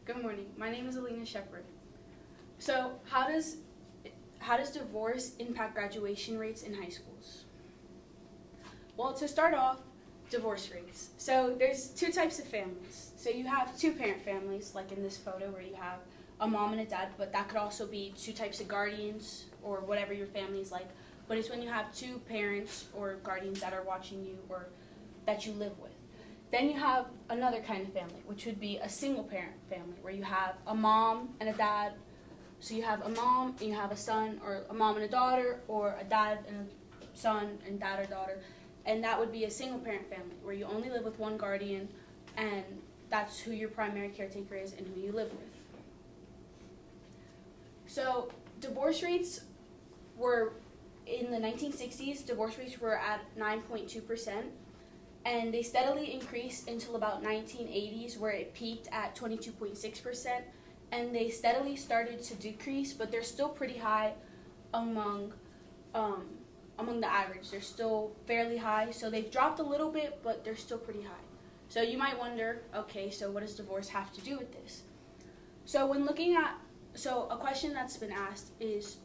Good morning. My name is Alina Shepard. So, how does divorce impact graduation rates in high schools? Well, to start off, divorce rates. So, there's two types of families. So, you have two-parent families, like in this photo where you have a mom and a dad, but that could also be two types of guardians or whatever your family is like. But it's when you have two parents or guardians that are watching you or that you live with. Then you have another kind of family, which would be a single-parent family, where you have a mom and a dad. So you have a mom and you have a son, or a mom and a daughter, or a dad and a son and dad or daughter. And that would be a single-parent family, where you only live with one guardian, and that's who your primary caretaker is and who you live with. So divorce rates were, in the 1960s, divorce rates were at 9.2%. And they steadily increased until about 1980s, where it peaked at 22.6%. And they steadily started to decrease, but they're still pretty high among the average. They're still fairly high. So they've dropped a little bit, but they're still pretty high. So you might wonder, okay, so what does divorce have to do with this? So a question that's been asked is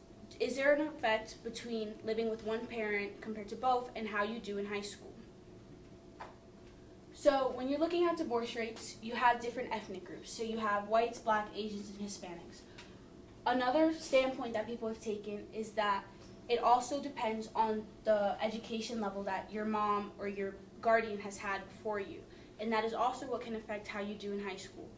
there an effect between living with one parent compared to both and how you do in high school? So when you're looking at divorce rates, you have different ethnic groups. So you have whites, black, Asians, and Hispanics. Another standpoint that people have taken is that it also depends on the education level that your mom or your guardian has had before you. And that is also what can affect how you do in high school.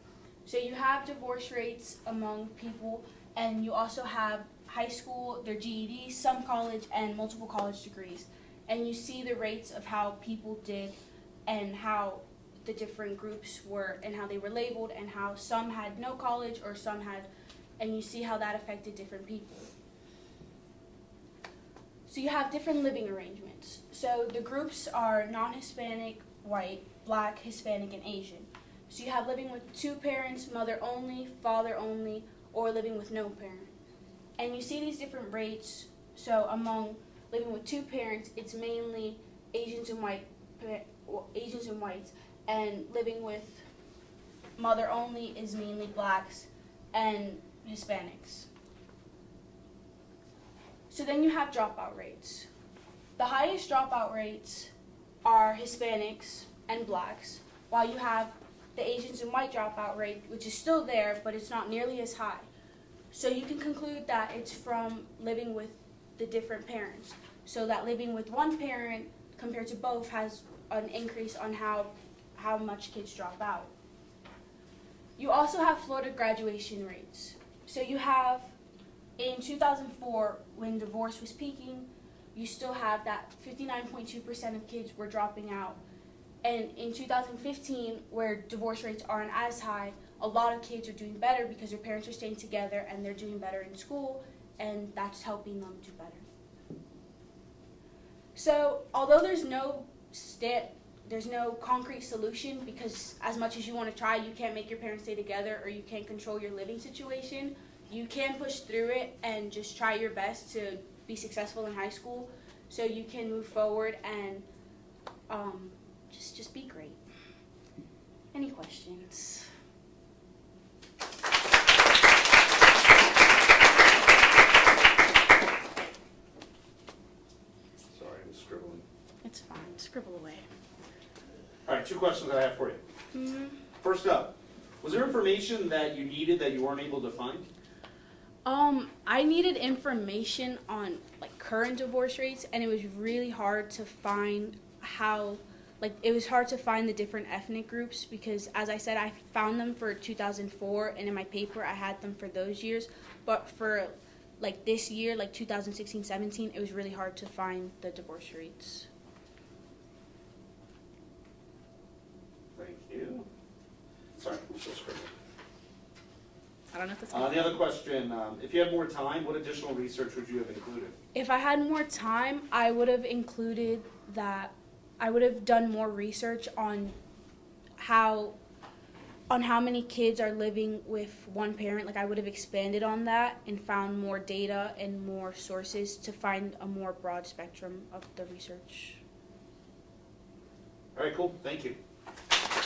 So you have divorce rates among people, and you also have high school, their GED, some college, and multiple college degrees. And you see the rates of how people did and how the different groups were and how they were labeled and how some had no college or some had, and you see how that affected different people. So you have different living arrangements. So the groups are non-Hispanic, white, black, Hispanic, and Asian. So you have living with two parents, mother only, father only, or living with no parent. And you see these different rates. So among living with two parents, it's mainly Asians and whites, and living with mother only is mainly blacks and Hispanics. So then you have dropout rates. The highest dropout rates are Hispanics and blacks, while you have the Asians and white dropout rate, which is still there, but it's not nearly as high. So you can conclude that it's from living with the different parents. So that living with one parent compared to both has an increase on how much kids drop out. You also have Florida graduation rates. So you have, in 2004, when divorce was peaking, you still have that 59.2% of kids were dropping out. And in 2015, where divorce rates aren't as high, a lot of kids are doing better because their parents are staying together and they're doing better in school, and that's helping them do better. So although there's no concrete solution, because as much as you want to try, you can't make your parents stay together or you can't control your living situation. You can push through it and just try your best to be successful in high school so you can move forward and just be great. Any questions? Sorry, I'm scribbling. It's fine. Scribble away. All right, two questions I have for you. First up, was there information that you needed that you weren't able to find? I needed information on current divorce rates, and it was really hard to find it was hard to find the different ethnic groups because, as I said, I found them for 2004, and in my paper I had them for those years. But for this year, 2016-17, it was really hard to find the divorce rates. Thank you. Sorry, I'm still scribbling. I don't know if that's The other question, if you had more time, what additional research would you have included? If I had more time, I would have included that I would have done more research on how many kids are living with one parent. I would have expanded on that and found more data and more sources to find a more broad spectrum of the research. All right, cool. Thank you.